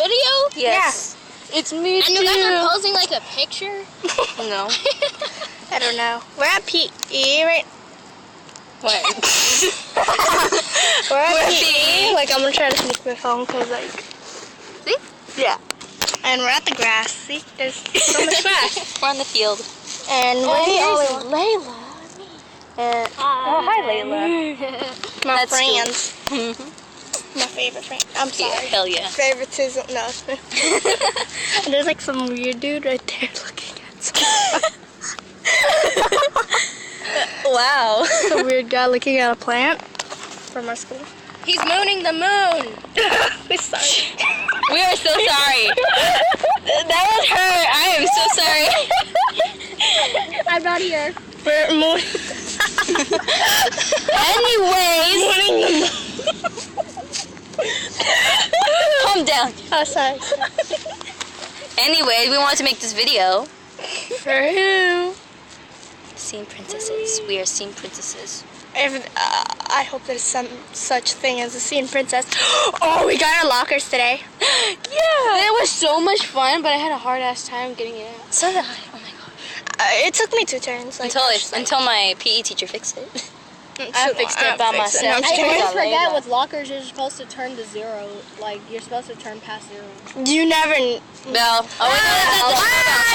video? Yes. It's me And you guys are posing like a picture? No. I don't know. We're at PE right. What? We're at We're at PE. Like, I'm gonna try to sneak my phone because, like. See? Yeah. And we're at the grass. See, there's so much grass. We're on the field. And we're the only one. Layla. And, Oh, hi, Layla. my That's friends. My favorite friend. I'm Yeah, sorry. hell yeah. Favoritism. No. And there's like some weird dude right there looking at something. Wow. Some weird guy looking at a plant from our school. He's mooning the moon. We're sorry. We are so sorry. That was her. I am so sorry. I'm not here. We're moving. Anyways. Calm down. Oh, sorry. Anyway, we wanted to make this video. For who? Scene princesses. We are scene princesses. I hope there's some such thing as a scene princess. Oh, we got our lockers today. Yeah. It was so much fun, but I had a hard ass time getting it out. So did I. Oh my god. It took me 2 turns. Like, Until my PE teacher fixed it. I fixed it by myself. I kidding. always Layla. forget with lockers you're supposed to turn to 0. Like, you're supposed to turn past 0. You never. Well, oh wait, no, that's not